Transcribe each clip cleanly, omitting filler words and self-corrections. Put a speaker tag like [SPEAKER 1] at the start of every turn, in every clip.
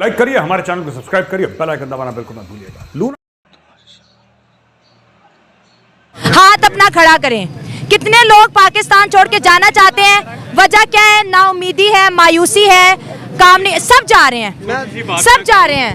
[SPEAKER 1] Like करिए, हमारे channel को सब्सक्राइब करिए, बेल आइकन दबाना बिल्कुल मत भूलिएगा। लूना
[SPEAKER 2] हाथ अपना खड़ा करें। कितने लोग पाकिस्तान छोड़ के जाना चाहते हैं, वजह क्या है? नाउमीदी है, मायूसी है, काम नहीं, सब जा रहे हैं, सब जा रहे हैं।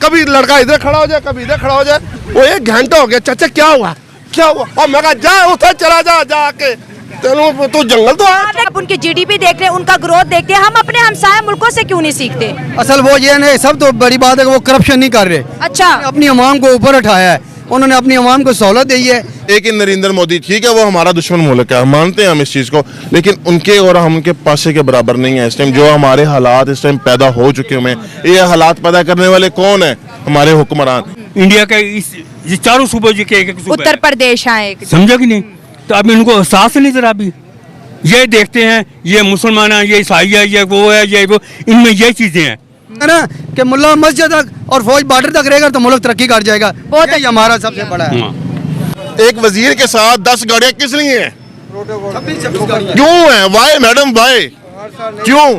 [SPEAKER 3] कभी लड़का इधर खड़ा हो जाए, कभी इधर खड़ा हो जाए। वो 1 घंटा हो गया, चाचा क्या हुआ क्या हुआ? और मैं कहा जा उधर चला जा, जाके तो जंगल तो है।
[SPEAKER 2] अब उनकी जीडीपी देख रहे हैं, उनका ग्रोथ देखते हैं, हम अपने हमसाया मुल्कों से क्यों नहीं सीखते?
[SPEAKER 4] असल वो ये नहीं, सब तो बड़ी बात है कि वो करप्शन नहीं कर रहे।
[SPEAKER 2] अच्छा,
[SPEAKER 4] अपनी अवाम को ऊपर उठाया है, उन्होंने अपनी अवाम को सहूलत दी है।
[SPEAKER 3] लेकिन नरेंद्र मोदी ठीक है, वो हमारा दुश्मन मुल्क है, मानते हैं हम इस चीज़ को, लेकिन उनके और हम उनके पासे के बराबर नहीं है। इस टाइम जो हमारे हालात इस टाइम पैदा हो चुके हैं, ये हालात पैदा करने वाले कौन है? हमारे हुक्मरान।
[SPEAKER 5] इंडिया के ये चारों सूबों के एक सूबा
[SPEAKER 2] उत्तर प्रदेश है,
[SPEAKER 5] समझा कि नहीं? तो अब इनको एहसास नहीं जरा भी। ये देखते हैं ये मुसलमान है, ये ईसाई है, ये वो है, ये वो, इनमें ये चीजें हैं
[SPEAKER 4] ना कि मुल्ला मस्जिद तक और फौज बॉर्डर तक रहेगा तो मुल्क तरक्की कर जाएगा। यही हमारा सबसे बड़ा है।
[SPEAKER 3] एक वजीर के साथ 10 गाड़ियाँ किस लिए हैं? क्यों है? वाई मैडम वाई क्यों?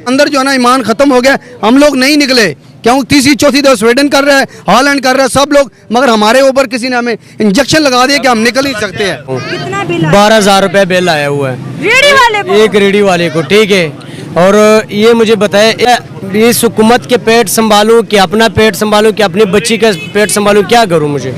[SPEAKER 4] अंदर जो है ना ईमान खत्म हो गया, हम लोग नहीं निकले। क्यों? तीसरी चौथी दफा स्वीडन कर रहा है, हॉलैंड कर रहा है, सब लोग, मगर हमारे ऊपर किसी ने हमें इंजेक्शन लगा दिया कि हम निकल ही सकते हैं।
[SPEAKER 2] कितना बिल?
[SPEAKER 6] 12,000 रुपये बिल आया हुआ है
[SPEAKER 2] रेडी वाले को?
[SPEAKER 6] एक रेडी वाले को, ठीक है। और ये मुझे बताए, इस हुकूमत के पेट संभालूं कि अपना पेट संभालूं कि अपनी बच्ची का पेट संभालूं, क्या करूं मुझे?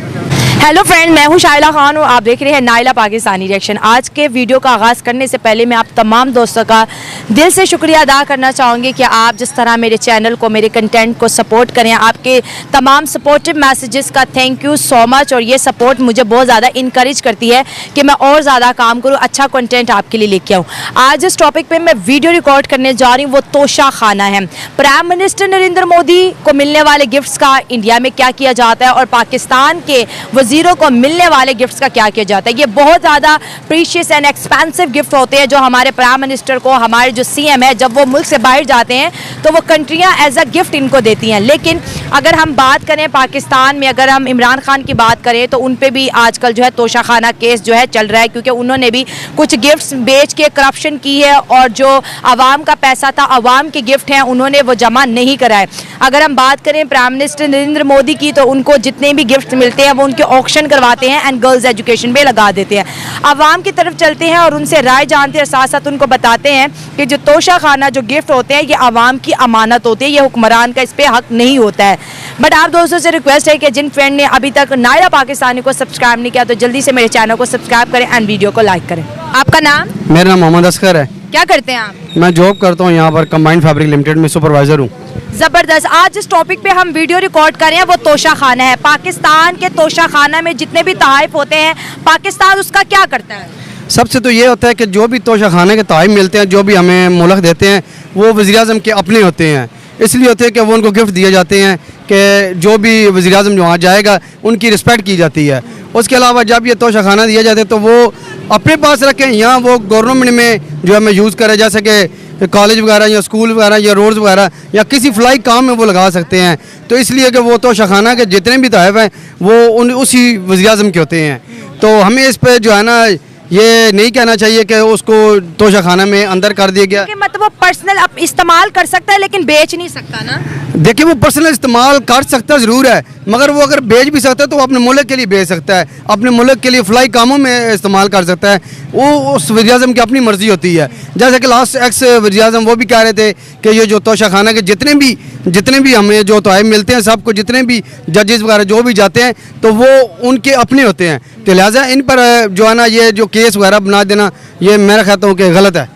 [SPEAKER 2] हेलो फ्रेंड, मैं हूं शाइला खान और आप देख रहे हैं नाइला पाकिस्तानी रिएक्शन। आज के वीडियो का आगाज़ करने से पहले मैं आप तमाम दोस्तों का दिल से शुक्रिया अदा करना चाहूँगी कि आप जिस तरह मेरे चैनल को, मेरे कंटेंट को सपोर्ट करें। आपके तमाम सपोर्टिव मैसेजेस का थैंक यू सो मच, और ये सपोर्ट मुझे बहुत ज़्यादा इनकरेज करती है कि मैं और ज़्यादा काम करूँ, अच्छा कंटेंट आपके लिए लेके आऊँ। आज जिस टॉपिक पर मैं वीडियो रिकॉर्ड करने जा रही हूँ वो तोशा खाना है। प्राइम मिनिस्टर नरेंद्र मोदी को मिलने वाले गिफ्ट्स का इंडिया में क्या किया जाता है और पाकिस्तान के वजीरों को मिलने वाले गिफ्ट्स का क्या किया जाता है। ये बहुत ज़्यादा प्रीशियस एंड एक्सपेंसिव गिफ्ट होते हैं जो हमारे प्राइम मिनिस्टर को, हमारे जो सीएम है, जब वो मुल्क से बाहर जाते हैं तो वो कंट्रियां एज अ गिफ्ट इनको देती हैं। लेकिन अगर हम बात करें पाकिस्तान में, अगर हम इमरान खान की बात करें तो उन पे भी आजकल जो है तोशा खाना केस जो है चल रहा है, क्योंकि उन्होंने भी कुछ गिफ्ट्स बेच के करप्शन की है और जो आवाम का पैसा था, आवाम के गिफ्ट हैं, उन्होंने वो जमा नहीं कराए। अगर हम बात करें प्राइम मिनिस्टर नरेंद्र मोदी की, तो उनको जितने भी गिफ्ट मिलते हैं वो उनके ऑक्शन करवाते हैं एंड गर्ल्स एजुकेशन पे लगा देते हैं। आवाम की तरफ चलते हैं और उनसे राय जानते हैं, साथ साथ उनको बताते हैं कि जो तोशा खाना जो गिफ्ट होते हैं ये आवाम की अमानत होती है, ये हुक्मरान का इस पर हक नहीं होता है। बट आप दोस्तों से रिक्वेस्ट है कि जिन फ्रेंड ने अभी तक नायरा पाकिस्तानी को सब्सक्राइब नहीं किया तो जल्दी से मेरे चैनल को सब्सक्राइब करें एंड वीडियो को लाइक करें। आपका नाम?
[SPEAKER 4] मेरा नाम मोहम्मद असगर है।
[SPEAKER 2] क्या करते हैं आप?
[SPEAKER 4] मैं जॉब करता हूँ यहाँ पर कंबाइंड फैब्रिक लिमिटेड में, सुपरवाइजर हूँ।
[SPEAKER 2] जबरदस्त। आज जिस टॉपिक पे हम वीडियो रिकॉर्ड कर रहे हैं वो तोशा खाना है। पाकिस्तान के तोशा खाना में जितने भी तोहफे होते हैं, पाकिस्तान उसका क्या करता है?
[SPEAKER 4] सबसे तो ये होता है कि जो भी तोशा खाने के तोहफे मिलते हैं, जो भी हमें मुल्क देते हैं, वो वज़ीर-ए-आज़म के अपने होते हैं। इसलिए होते हैं कि वो उनको गिफ्ट दिए जाते हैं कि जो भी वज़ीर-ए-आज़म जो वहाँ जाएगा उनकी रिस्पेक्ट की जाती है। उसके अलावा जब ये तोशा खाना दिया जाता है तो वो अपने पास रखें, यहाँ वो गवर्नमेंट में जो है मैं यूज़ करें, जैसे कि कॉलेज वगैरह या स्कूल वगैरह या रोड्स वगैरह या किसी फ्लाई काम में वो लगा सकते हैं। तो इसलिए कि वो तोशा खाना के जितने भी तोहफे हैं वो उसी वज़ीर-ए-आज़म के होते हैं। तो हमें इस पर जो है ना ये नहीं कहना चाहिए कि उसको तोशा खाना में अंदर कर दिया गया।
[SPEAKER 2] मतलब वो पर्सनल इस्तेमाल कर सकता है लेकिन बेच नहीं सकता ना?
[SPEAKER 4] देखिए वो पर्सनल इस्तेमाल कर सकता ज़रूर है, मगर वो अगर बेच भी सकता है तो वो अपने मुल्क के लिए बेच सकता है, अपने मुल्क के लिए फ्लाई कामों में इस्तेमाल कर सकता है। वो उस वज़ीर-ए-आज़म की अपनी मर्ज़ी होती है। जैसे कि लास्ट एक्स वज़ीर-ए-आज़म वो भी कह रहे थे कि ये जो तोशा खाना के जितने भी हमें जो तोहफे मिलते हैं, सबको जितने भी जजेस वगैरह जो भी जाते हैं तो वो उनके अपने होते हैं। तो लिहाजा इन पर जो है ना ये जो केस वगैरह बना देना, ये मैं कहता हूँ कि गलत है।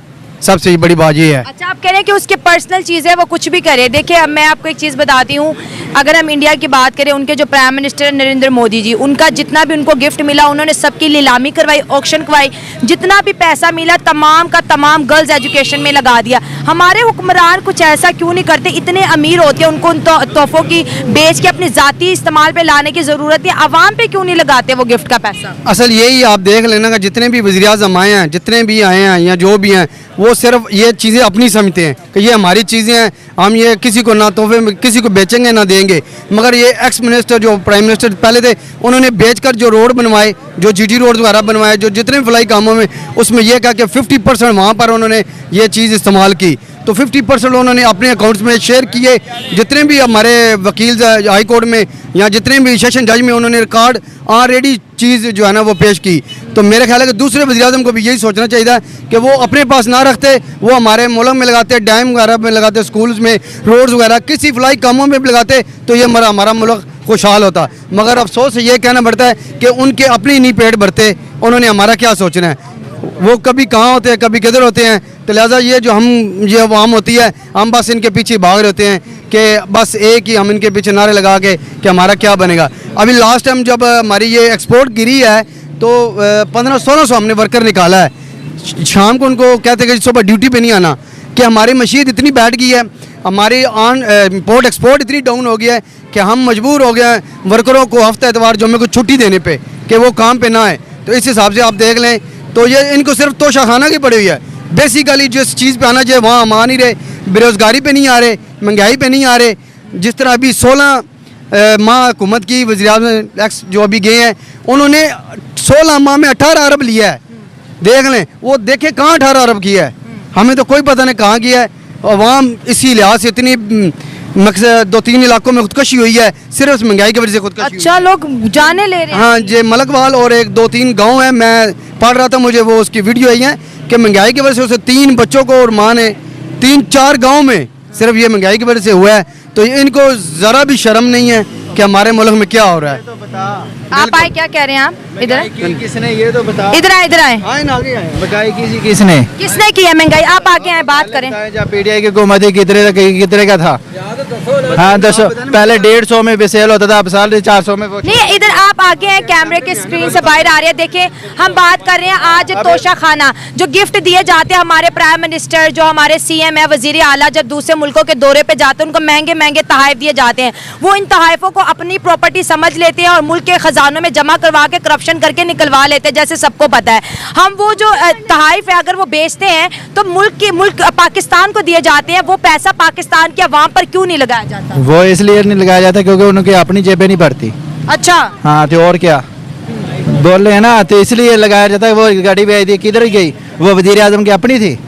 [SPEAKER 4] सबसे बड़ी बात ये है।
[SPEAKER 2] अच्छा, आप कह रहे हैं कि उसके पर्सनल चीज़ है, वो कुछ भी करे। देखिए अब मैं आपको एक चीज़ बताती हूँ, अगर हम इंडिया की बात करें, उनके जो प्राइम मिनिस्टर नरेंद्र मोदी जी, उनका जितना भी उनको गिफ्ट मिला उन्होंने सबकी नीलामी करवाई, ऑक्शन करवाई, जितना भी पैसा मिला तमाम का तमाम गर्ल्स एजुकेशन में लगा दिया। हमारे हुक्मरान कुछ ऐसा क्यों नहीं करते? इतने अमीर होते हैं, उनको उन तोहफों की बेच के अपने ज़ाती इस्तेमाल पे लाने की ज़रूरत है, आवाम पे क्यों नहीं लगाते वो गिफ्ट का पैसा?
[SPEAKER 4] असल यही आप देख लेना कि जितने भी वज़ीर-ए-आज़म आए हैं, जितने भी आए हैं या जो भी हैं, वो सिर्फ ये चीज़ें अपनी समझते हैं कि ये हमारी चीज़ें हैं, हम ये किसी को ना तोहफे में किसी को बेचेंगे ना देंगे। मगर ये एक्स मिनिस्टर जो प्राइम मिनिस्टर पहले थे, उन्होंने बेचकर जो रोड बनवाए, जो जीटी रोड वगैरह बनवाए, जो जितने भी फ्लाई कामों में, उसमें यह कहा कि 50% वहाँ पर उन्होंने ये चीज़ इस्तेमाल की। तो 50% उन्होंने अपने अकाउंट्स में शेयर किए। जितने भी हमारे वकील हाई कोर्ट में या जितने भी सेशन जज में उन्होंने रिकॉर्ड ऑलरेडी चीज़ जो है ना वो पेश की। तो मेरे ख्याल है कि दूसरे वज़ीर-ए-आज़म को भी यही सोचना चाहिए था कि वो अपने पास ना रखते, वो हमारे मुल्क में लगाते, डैम वगैरह में लगाते, स्कूल्स में, रोड्स वगैरह, किसी फलाई कामों में भी लगाते, तो ये हमारा मुल्क खुशहाल होता। मगर अफसोस ये कहना पड़ता है कि उनके अपने नहीं पेट भरते, उन्होंने हमारा क्या सोचना है। वो कभी कहाँ होते हैं, कभी किधर होते हैं। तो लिहाजा ये अवाम होती है, हम बस इनके पीछे भाग रहे होते हैं कि बस एक ही हम इनके पीछे नारे लगा के कि हमारा क्या बनेगा। अभी लास्ट टाइम जब हमारी ये एक्सपोर्ट गिरी है तो 1500-1600 हमने वर्कर निकाला है। शाम को उनको कहते हैं कि सुबह ड्यूटी पे नहीं आना, कि हमारी मशीन इतनी बैठ गई है, हमारी इम्पोर्ट एक्सपोर्ट इतनी डाउन हो गया है कि हम मजबूर हो गए हैं वर्करों को हफ्ता एतवार जुम्मे को छुट्टी देने पे कि वो काम पे ना आए। तो इस हिसाब से आप देख लें तो ये इनको सिर्फ तोशाखाना की पड़ी हुई है। बेसिकली जिस चीज़ पे आना चाहिए वहाँ हम आ नहीं रहे, बेरोज़गारी पे नहीं आ रहे, महंगाई पे नहीं आ रहे। जिस तरह अभी 16 माह हुकूमत की वज़ीर-ए-आज़म एक्स जो अभी गए हैं, उन्होंने 16 माह में 18 अरब लिया है। देख लें, वो देखे कहाँ 18 अरब किया है, हमें तो कोई पता नहीं कहाँ किया है। अवाम इसी लिहाज से इतनी मकसद 2-3 इलाकों में खुदकशी हुई है, सिर्फ महंगाई की वजह से खुदकशी।
[SPEAKER 2] अच्छा, लोग जाने ले रहे हैं।
[SPEAKER 4] हाँ, ये मलकवाल और 1-2-3 गांव है, मैं पढ़ रहा था, मुझे वो उसकी वीडियो आई है कि महंगाई की वजह से उसे 3 बच्चों को और माँ ने 3-4 गाँव में सिर्फ ये महंगाई की वजह से हुआ है। तो इनको ज़रा भी शर्म नहीं है कि हमारे मुल्क में क्या हो रहा है।
[SPEAKER 2] आप आए, क्या कह रहे हैं आप? इधर
[SPEAKER 6] किसने ये तो बता,
[SPEAKER 2] इधर आए, इधर आए।
[SPEAKER 6] महंगाई किसने
[SPEAKER 2] किसने की है महंगाई? आप आगे आए, बात करें।
[SPEAKER 6] जब पीटीआई की हुकूमत कितने का था? हाँ, 10 पहले 150 में भी सेल होता था, अब साल 400 में।
[SPEAKER 2] नहीं, इधर आप आगे हैं, कैमरे के स्क्रीन से बाहर आ रहे हैं। देखिए, हम बात कर रहे हैं आज तोशा खाना जो गिफ्ट दिए जाते हैं हमारे प्राइम मिनिस्टर, जो हमारे सीएम है, वजीर आला, जब दूसरे मुल्कों के दौरे पे जाते हैं उनको महंगे महंगे तोहफे दिए जाते हैं। वो इन तोहफों को अपनी प्रॉपर्टी समझ लेते हैं और मुल्क के खजानों में जमा करवा के करप्शन करके निकलवा लेते हैं, जैसे सबको पता है। हम वो जो तोहफे अगर वो बेचते हैं तो मुल्क पाकिस्तान को दिए जाते हैं, वो पैसा पाकिस्तान की अवाम पर क्यों नहीं लगाया जाता?
[SPEAKER 6] वो इसलिए नहीं लगाया जाता क्योंकि उनकी अपनी जेबें नहीं भरती।
[SPEAKER 2] अच्छा,
[SPEAKER 6] हाँ, तो और क्या बोल रहे हैं ना, तो इसलिए लगाया जाता है। वो गाड़ी भी आई थी, किधर गई? वो वज़ीर-ए-आज़म की अपनी थी।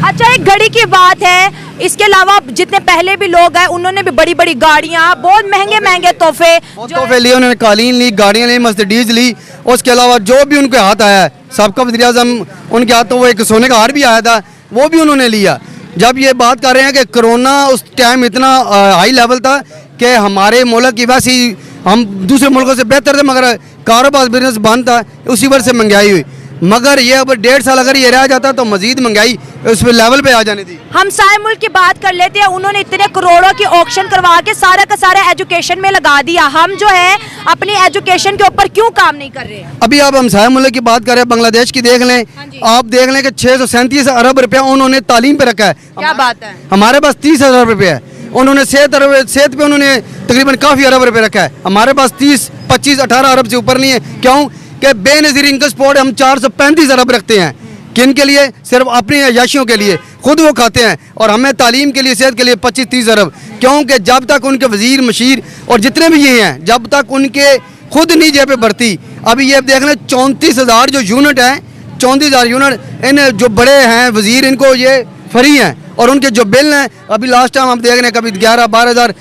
[SPEAKER 2] अच्छा, एक घड़ी की बात है, इसके अलावा जितने पहले भी लोग हैं उन्होंने भी बड़ी बड़ी गाड़ियां, बहुत महंगे महंगे तोहफे
[SPEAKER 4] लिए, उन्होंने कालीन ली, गाड़ियां ली, मर्सिडीज ली। उसके अलावा जो भी उनके हाथ आया है, सबका वज़ीर-ए-आज़म उनके हाथ, तो वो एक सोने का हार भी आया था, वो भी उन्होंने लिया। जब ये बात कर रहे हैं कि कोरोना उस टाइम इतना हाई लेवल था कि हमारे मुल्क की वैसे ही हम दूसरे मुल्कों से बेहतर थे, मगर कारोबार बिजनेस बंद था, उसी वजह से महंगाई हुई। मगर ये अब 1.5 साल अगर ये रह जाता तो मजीद महंगाई उस लेवल पे आ जानी थी।
[SPEAKER 2] हम सारे मुल्क की बात कर लेते हैं, उन्होंने इतने करोड़ों की ऑक्शन करवा के सारा का सारा एजुकेशन में लगा दिया। हम जो है अपनी एजुकेशन के ऊपर क्यों काम नहीं कर रहे?
[SPEAKER 4] अभी आप हम सारे मुल्क की बात कर रहे हैं, बांग्लादेश की देख लें, आप देख लें कि 637 अरब रुपया उन्होंने तालीम पे रखा है।
[SPEAKER 2] क्या बात है?
[SPEAKER 4] हमारे पास 30 अरब रुपया है। उन्होंने सेहत पे उन्होंने तकरीबन काफ़ी अरब रुपये रखा है। हमारे पास 30, 25, 18 अरब से ऊपर नहीं है। क्यों कि बेनज़ीर इनकम सपोर्ट हम 435 अरब रखते हैं। किन के लिए? सिर्फ अपनी अयाशियों के लिए, खुद वो खाते हैं, और हमें तालीम के लिए, सेहत के लिए 25-30 अरब। क्योंकि जब तक उनके वजीर, मशीर और जितने भी ये हैं, जब तक उनके खुद नहीं जेब बढ़ती। अभी ये देख लें 34,000 जो यूनिट हैं, 34,000 यूनिट, इन जो बड़े हैं वजीर, इनको ये फ्री हैं, और उनके जो बिल हैं अभी लास्ट टाइम हम देख रहे हैं कभी 11-12 हज़ार।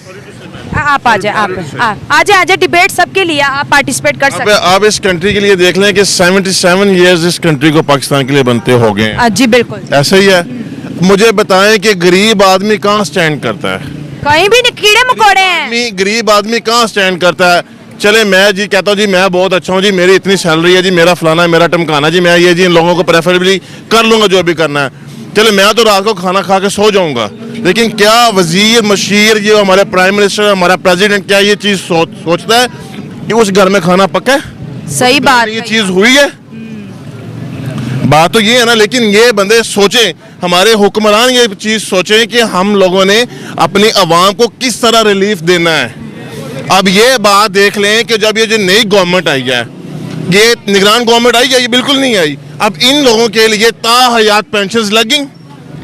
[SPEAKER 2] आप आ जाए, आ जाए, डिबेट सबके लिए आप पार्टिसिपेट कर सकते हैं।
[SPEAKER 3] आप इस कंट्री के लिए देख लें कि 77 ईयर्स इस कंट्री को पाकिस्तान के लिए बनते हो गए हैं।
[SPEAKER 2] जी बिल्कुल,
[SPEAKER 3] ऐसा ही है। मुझे बताएं कि गरीब आदमी कहाँ स्टैंड करता है?
[SPEAKER 2] कहीं भी नहीं, कीड़े मकोड़े हैं।
[SPEAKER 3] गरीब आदमी कहाँ स्टैंड करता है? चले मैं जी कहता हूँ जी मैं बहुत अच्छा हूँ जी, मेरी इतनी सैलरी है जी, मेरा फलाना है, मेरा टमकाना जी, मैं ये जी इन लोगों को प्रेफरेबली कर लूँगा जो भी करना है। चले मैं तो रात को खाना खा के सो जाऊँगा, लेकिन क्या वजीर, मशीर, ये हमारे प्राइम मिनिस्टर, हमारा प्रेसिडेंट, क्या ये चीज़ सोचता है कि उस घर में खाना पका है?
[SPEAKER 2] सही बात,
[SPEAKER 3] ये चीज़ हुई है? बात तो ये है ना। लेकिन ये बंदे सोचें, हमारे हुक्मरान ये चीज़ सोचें कि हम लोगों ने अपनी आवाम को किस तरह रिलीफ देना है। अब ये बात देख लें कि जब ये जो नई गवर्नमेंट आई है, ये निगरान गवर्नमेंट आई है, ये बिल्कुल नहीं आई। अब इन लोगों के लिए ताहयात पेंशन लगी,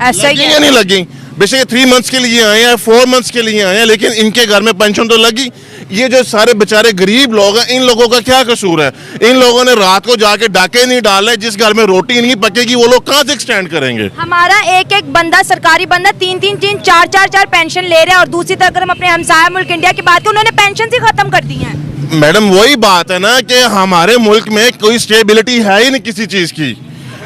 [SPEAKER 2] ऐसा ही
[SPEAKER 3] नहीं लगी? बेशक 3 मंथ्स के लिए आए हैं, 4 मंथ्स के लिए आए हैं, लेकिन इनके घर में पेंशन तो लगी। ये जो सारे बेचारे गरीब लोग हैं, इन लोगों का क्या कसूर है? इन लोगों ने रात को जाके डाके नहीं डाले, जिस घर में रोटी नहीं पकेगी वो लोग कहाँ से एक्सटेंड करेंगे?
[SPEAKER 2] हमारा एक एक बंदा, सरकारी बंदा 3-3 4-4 पेंशन ले रहे हैं, और दूसरी तरफ अगर हम अपने हमसाया मुल्क इंडिया की बात करें, उन्होंने पेंशन ही खत्म कर दी है।
[SPEAKER 3] मैडम वही बात है ना कि हमारे मुल्क में कोई स्टेबिलिटी है ही नहीं किसी चीज की।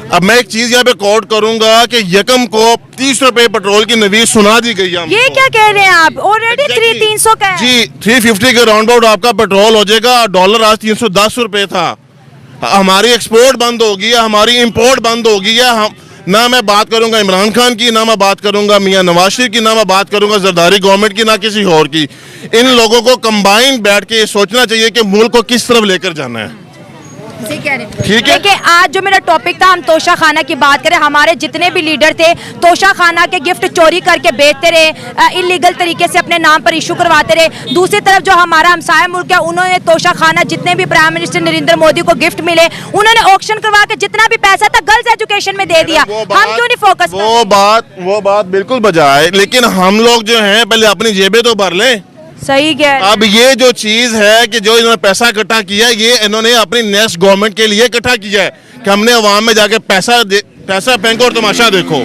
[SPEAKER 3] अब मैं एक चीज यहाँ पे कोट करूंगा कि यकम को 30 रुपए पेट्रोल की नवीस सुना दी गई है हमको।
[SPEAKER 2] ये क्या कह रहे हैं आप? ऑलरेडी 300 का है।
[SPEAKER 3] जी 350 के राउंड अबाउट आपका पेट्रोल हो जाएगा। डॉलर आज 310 रुपए था। हमारी एक्सपोर्ट बंद हो गई है, हमारी इंपोर्ट बंद हो गई है। हम ना मैं बात करूंगा इमरान खान की, ना मैं बात करूंगा मियां नवाज शरीफ की, ना मैं बात करूंगा जरदारी गवर्नमेंट की, ना किसी और की। इन लोगों को कंबाइन बैठ के सोचना चाहिए कि मुल्क को किस तरफ लेकर जाना है।
[SPEAKER 2] ठीक है।
[SPEAKER 3] देखिए
[SPEAKER 2] आज जो मेरा टॉपिक था, हम तोशा खाना की बात करें। हमारे जितने भी लीडर थे तोशा खाना के गिफ्ट चोरी करके बेचते रहे, इलीगल तरीके से अपने नाम पर इशू करवाते रहे। दूसरी तरफ जो हमारा हमसाया मुल्क है, उन्होंने तोशा खाना जितने भी प्राइम मिनिस्टर नरेंद्र मोदी को गिफ्ट मिले, उन्होंने ऑक्शन करवा के जितना भी पैसा था गर्ल्स एजुकेशन में दे दिया। हम क्यों नहीं फोकस?
[SPEAKER 3] वो बात बिल्कुल बजाय, लेकिन हम लोग जो हैं पहले अपनी जेबें तो भर लें।
[SPEAKER 2] सही कह।
[SPEAKER 3] अब ये जो चीज है कि जो इन्होंने पैसा इकट्ठा किया है, ये इन्होंने अपनी नेक्स्ट गवर्नमेंट के लिए इकट्ठा किया है कि हमने अवाम में जाके पैसा फेंको और तमाशा देखो।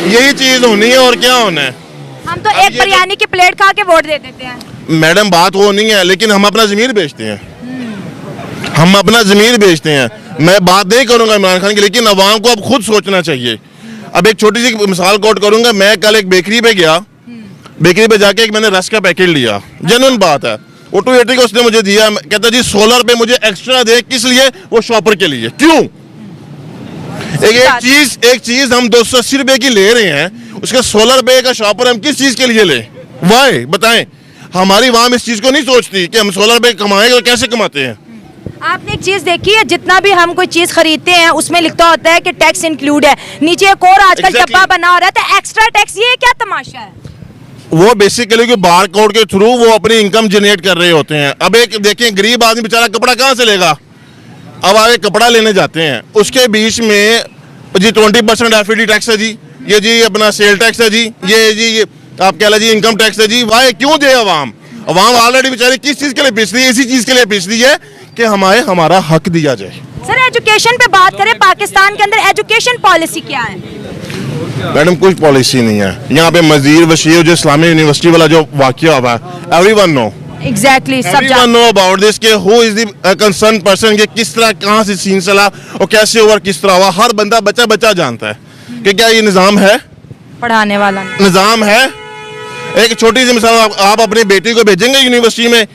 [SPEAKER 3] यही चीज होनी है और क्या होना है।
[SPEAKER 2] हम तो एक बिरयानी की प्लेट खा के वोट दे देते हैं।
[SPEAKER 3] मैडम बात वो नहीं है, लेकिन हम अपना जमीर बेचते हैं। हम अपना जमीर बेचते हैं। मैं बात नहीं करूंगा इमरान खान की, लेकिन अवाम को अब खुद सोचना चाहिए। अब एक छोटी सी मिसाल कोट करूंगा। मैं कल एक बेकरी पे गया, बेकरी पे जाके एक मैंने रस का पैकेट लिया, जेन्युइन बात है। वो 280 का उसने मुझे दिया। कहता जी 16 रुपए मुझे एक्स्ट्रा दे। किस लिए? वो शॉपर के लिए। क्यों? एक चीज हम 280 रुपए की ले रहे हैं, उसके 16 रुपए का शॉपर हम किस चीज के लिए लें? वाई बताएं। हमारी अवाम इस चीज को नहीं सोचती कि हम 16 रुपए कमाएंगे और कैसे कमाते हैं।
[SPEAKER 2] आपने एक चीज देखी है, जितना भी हम कोई चीज खरीदते हैं उसमें लिखता होता है कि टैक्स इंक्लूड है, नीचे एक और आजकल डब्बा बना हो रहा है तो एक्स्ट्रा टैक्स। ये क्या तमाशा है?
[SPEAKER 3] वो बेसिकली बार कोड के थ्रू वो अपनी इनकम जनरेट कर रहे होते हैं। अब एक देखिए, गरीब आदमी बेचारा कपड़ा कहाँ से लेगा? अब आप एक कपड़ा लेने जाते हैं, उसके बीच में जी 20% एफडी टैक्स है जी, ये जी अपना सेल टैक्स है जी, ये आप कह लीजिए इनकम टैक्स है जी। वाह क्यों दे अवाम? अवाम ऑलरेडी बेचारी किस चीज के लिए पिस रही है? इसी चीज के लिए पिस रही है कि हमारा हक दिया जाए।
[SPEAKER 2] सर एजुकेशन पे बात करें, पाकिस्तान के अंदर एजुकेशन पॉलिसी क्या है?
[SPEAKER 3] मैडम कोई पॉलिसी नहीं है यहाँ पे। मजीर वशीर जो इस्लामिक यूनिवर्सिटी वाला जो वाकया हुआ है, एवरीवन नो
[SPEAKER 2] एग्जैक्टली सब
[SPEAKER 3] everyone know about this कि who is the concerned person, कि किस तरह कहाँ से सीन चला और कैसे हुआ, किस तरह हुआ। हर बंदा बच्चा जानता है कि क्या ये निज़ाम है,
[SPEAKER 2] पढ़ाने वाला
[SPEAKER 3] निज़ाम है। एक छोटी सी मिसाल, आप अपनी बेटी को भेजेंगे यूनिवर्सिटी में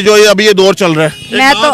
[SPEAKER 3] जो अभी ये दौर चल रहा है?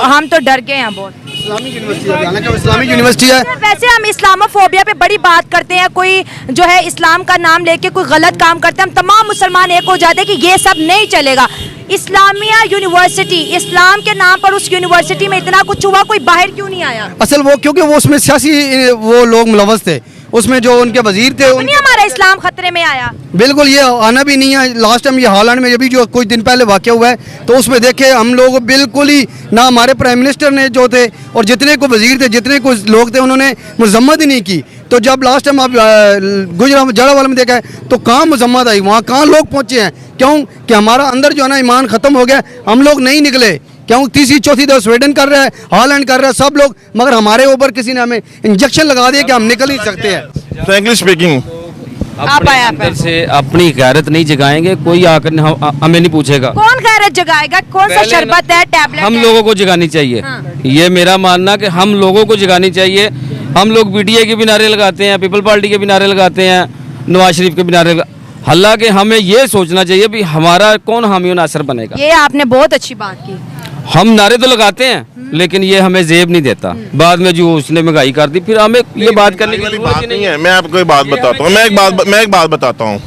[SPEAKER 2] हम तो डर गए हैं बहुत।
[SPEAKER 4] इस्लामिक यूनिवर्सिटी है।
[SPEAKER 2] वैसे हम इस्लामोफोबिया पे बड़ी बात करते हैं, कोई जो है इस्लाम का नाम लेके कोई गलत काम करते हैं, हम तमाम मुसलमान एक हो जाते हैं कि ये सब नहीं चलेगा। इस्लामिया यूनिवर्सिटी, इस्लाम के नाम पर उस यूनिवर्सिटी में इतना कुछ हुआ, कोई बाहर क्यों नहीं आया?
[SPEAKER 4] असल वो क्योंकि वो उसमें सियासी वो लोग मुलव्वस थे, उसमें जो उनके वजीर थे
[SPEAKER 2] नहीं हमारा इस्लाम खतरे में आया।
[SPEAKER 4] बिल्कुल ये आना भी नहीं है। लास्ट टाइम ये हॉलैंड में अभी जो कुछ दिन पहले वाक़या हुआ है, तो उसमें देखे हम लोग बिल्कुल ही ना हमारे प्राइम मिनिस्टर ने जो थे और जितने को वजीर थे, जितने को लोग थे, उन्होंने मजम्मत ही नहीं की। तो जब लास्ट टाइम आप गुजरात जड़ावाला में देखा है तो कहाँ मजम्मत आई, वहाँ कहाँ लोग पहुँचे हैं? क्यों कि हमारा अंदर जो है ना ईमान ख़त्म हो गया, हम लोग नहीं निकले। क्यों? तीसरी चौथी दफा स्वीडन कर रहा है, हॉलैंड कर रहा है, सब लोग, मगर हमारे ऊपर किसी ने हमें इंजेक्शन लगा दिया कि हम निकल नहीं सकते हैं।
[SPEAKER 3] फ्रैंकली स्पीकिंग,
[SPEAKER 7] अपने अंदर से अपनी गैरत नहीं जगाएंगे, कोई आकर हमें नहीं पूछेगा।
[SPEAKER 2] कौन गैरत जगाएगा? कौन सा शरबत है, टैबलेट
[SPEAKER 7] हम
[SPEAKER 2] है?
[SPEAKER 7] लोगों को जगानी चाहिए। ये मेरा मानना कि हम लोगों को जगानी चाहिए। हम लोग बीडीए के भी नारे लगाते हैं, पीपल पार्टी के भी नारे लगाते हैं, नवाज शरीफ के भी नारे। हालांकि हमें ये सोचना चाहिए भी हमारा कौन हामी नासर बनेगा।
[SPEAKER 2] ये आपने बहुत अच्छी बात की।
[SPEAKER 7] हम नारे तो लगाते हैं लेकिन ये हमें जेब नहीं देता। बाद में जो उसने महंगाई कर दी, फिर हमें ये बात करने की
[SPEAKER 3] बात नहीं है। मैं आपको एक बात बताता हूँ, मैं एक बात बताता हूँ।